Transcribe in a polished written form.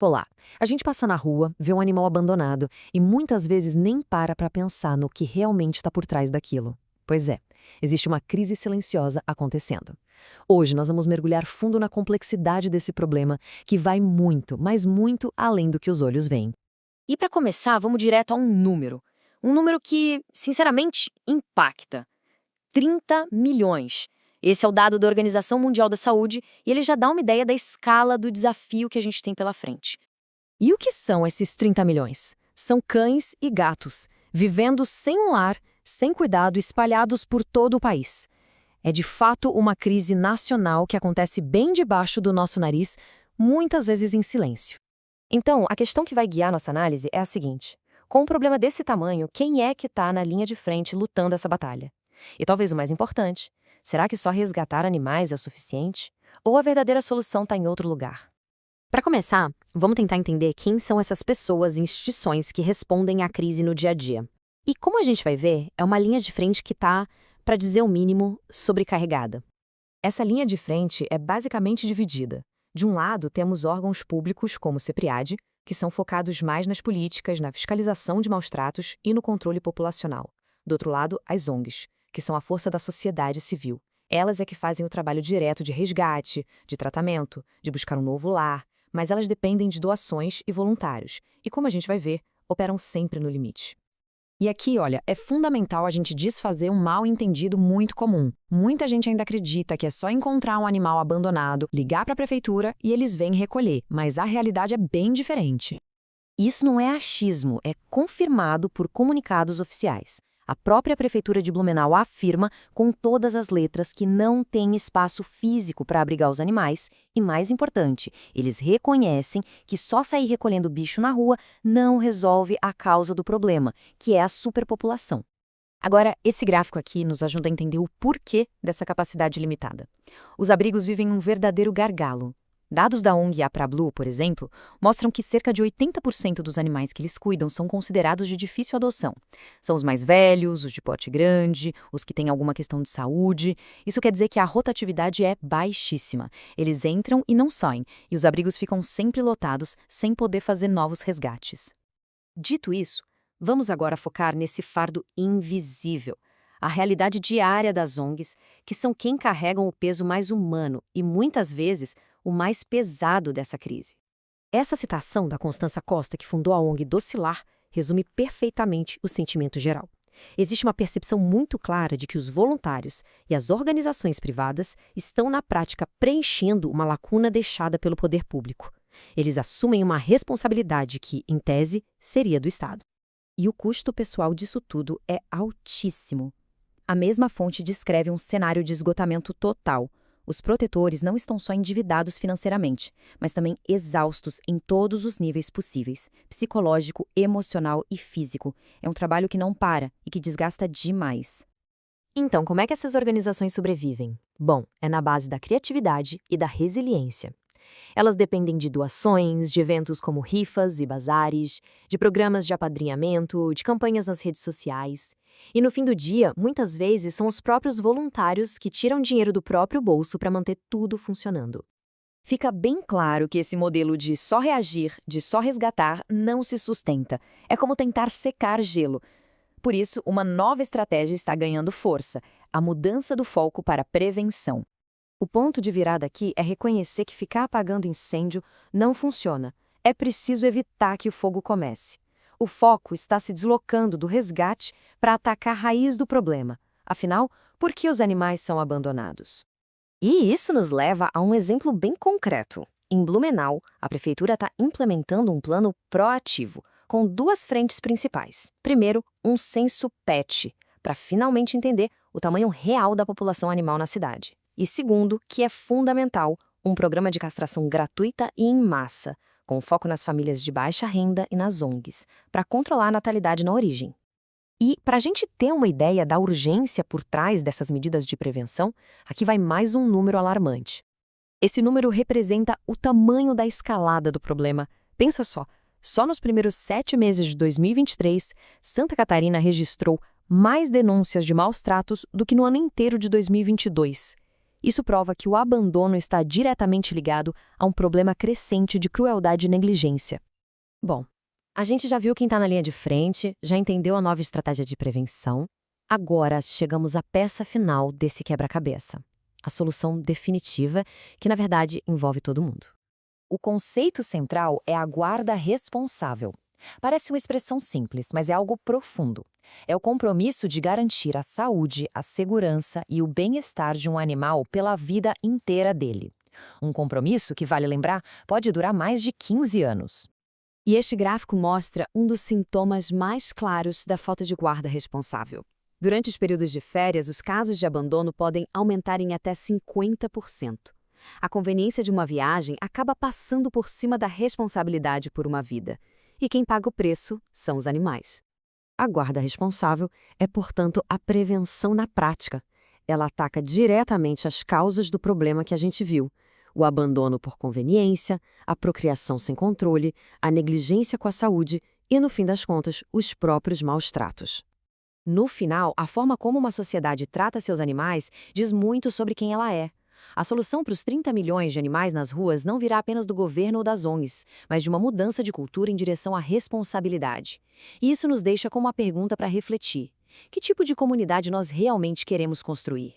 Olá, a gente passa na rua, vê um animal abandonado e muitas vezes nem para pensar no que realmente está por trás daquilo. Pois é, existe uma crise silenciosa acontecendo. Hoje nós vamos mergulhar fundo na complexidade desse problema, que vai muito, mas muito além do que os olhos veem. E para começar, vamos direto a um número. Um número que, sinceramente, impacta. 30 milhões. Esse é o dado da Organização Mundial da Saúde e ele já dá uma ideia da escala do desafio que a gente tem pela frente. E o que são esses 30 milhões? São cães e gatos, vivendo sem um lar, sem cuidado, espalhados por todo o país. É de fato uma crise nacional que acontece bem debaixo do nosso nariz, muitas vezes em silêncio. Então, a questão que vai guiar nossa análise é a seguinte: com um problema desse tamanho, quem é que está na linha de frente lutando essa batalha? E talvez o mais importante, será que só resgatar animais é o suficiente? Ou a verdadeira solução está em outro lugar? Para começar, vamos tentar entender quem são essas pessoas e instituições que respondem à crise no dia a dia. E como a gente vai ver, é uma linha de frente que está, para dizer o mínimo, sobrecarregada. Essa linha de frente é basicamente dividida. De um lado, temos órgãos públicos como o CEPRIAD, que são focados mais nas políticas, na fiscalização de maus-tratos e no controle populacional. Do outro lado, as ONGs, que são a força da sociedade civil. Elas é que fazem o trabalho direto de resgate, de tratamento, de buscar um novo lar, mas elas dependem de doações e voluntários, e como a gente vai ver, operam sempre no limite. E aqui, olha, é fundamental a gente desfazer um mal-entendido muito comum. Muita gente ainda acredita que é só encontrar um animal abandonado, ligar para a prefeitura e eles vêm recolher, mas a realidade é bem diferente. Isso não é achismo, é confirmado por comunicados oficiais. A própria Prefeitura de Blumenau afirma com todas as letras que não tem espaço físico para abrigar os animais e, mais importante, eles reconhecem que só sair recolhendo bicho na rua não resolve a causa do problema, que é a superpopulação. Agora, esse gráfico aqui nos ajuda a entender o porquê dessa capacidade limitada. Os abrigos vivem um verdadeiro gargalo. Dados da ONG APRA-Blue, por exemplo, mostram que cerca de 80% dos animais que eles cuidam são considerados de difícil adoção. São os mais velhos, os de porte grande, os que têm alguma questão de saúde. Isso quer dizer que a rotatividade é baixíssima. Eles entram e não saem, e os abrigos ficam sempre lotados, sem poder fazer novos resgates. Dito isso, vamos agora focar nesse fardo invisível, a realidade diária das ONGs, que são quem carregam o peso mais humano e, muitas vezes, o mais pesado dessa crise. Essa citação da Constança Costa, que fundou a ONG Docilar, resume perfeitamente o sentimento geral. Existe uma percepção muito clara de que os voluntários e as organizações privadas estão, na prática, preenchendo uma lacuna deixada pelo poder público. Eles assumem uma responsabilidade que, em tese, seria do Estado. E o custo pessoal disso tudo é altíssimo. A mesma fonte descreve um cenário de esgotamento total. Os protetores não estão só endividados financeiramente, mas também exaustos em todos os níveis possíveis, psicológico, emocional e físico. É um trabalho que não para e que desgasta demais. Então, como é que essas organizações sobrevivem? Bom, é na base da criatividade e da resiliência. Elas dependem de doações, de eventos como rifas e bazares, de programas de apadrinhamento, de campanhas nas redes sociais. E no fim do dia, muitas vezes são os próprios voluntários que tiram dinheiro do próprio bolso para manter tudo funcionando. Fica bem claro que esse modelo de só reagir, de só resgatar, não se sustenta. É como tentar secar gelo. Por isso, uma nova estratégia está ganhando força: a mudança do foco para a prevenção. O ponto de virada aqui é reconhecer que ficar apagando incêndio não funciona. É preciso evitar que o fogo comece. O foco está se deslocando do resgate para atacar a raiz do problema. Afinal, por que os animais são abandonados? E isso nos leva a um exemplo bem concreto. Em Blumenau, a prefeitura está implementando um plano proativo, com duas frentes principais. Primeiro, um censo PET, para finalmente entender o tamanho real da população animal na cidade. E segundo, que é fundamental, um programa de castração gratuita e em massa, com foco nas famílias de baixa renda e nas ONGs, para controlar a natalidade na origem. E, para a gente ter uma ideia da urgência por trás dessas medidas de prevenção, aqui vai mais um número alarmante. Esse número representa o tamanho da escalada do problema. Pensa só nos primeiros 7 meses de 2023, Santa Catarina registrou mais denúncias de maus-tratos do que no ano inteiro de 2022. Isso prova que o abandono está diretamente ligado a um problema crescente de crueldade e negligência. Bom, a gente já viu quem está na linha de frente, já entendeu a nova estratégia de prevenção. Agora chegamos à peça final desse quebra-cabeça. A solução definitiva, que na verdade envolve todo mundo. O conceito central é a guarda responsável. Parece uma expressão simples, mas é algo profundo. É o compromisso de garantir a saúde, a segurança e o bem-estar de um animal pela vida inteira dele. Um compromisso que, vale lembrar, pode durar mais de 15 anos. E este gráfico mostra um dos sintomas mais claros da falta de guarda responsável. Durante os períodos de férias, os casos de abandono podem aumentar em até 50%. A conveniência de uma viagem acaba passando por cima da responsabilidade por uma vida. E quem paga o preço são os animais. A guarda responsável é, portanto, a prevenção na prática. Ela ataca diretamente as causas do problema que a gente viu: o abandono por conveniência, a procriação sem controle, a negligência com a saúde e, no fim das contas, os próprios maus tratos. No final, a forma como uma sociedade trata seus animais diz muito sobre quem ela é. A solução para os 30 milhões de animais nas ruas não virá apenas do governo ou das ONGs, mas de uma mudança de cultura em direção à responsabilidade. E isso nos deixa com uma pergunta para refletir: que tipo de comunidade nós realmente queremos construir?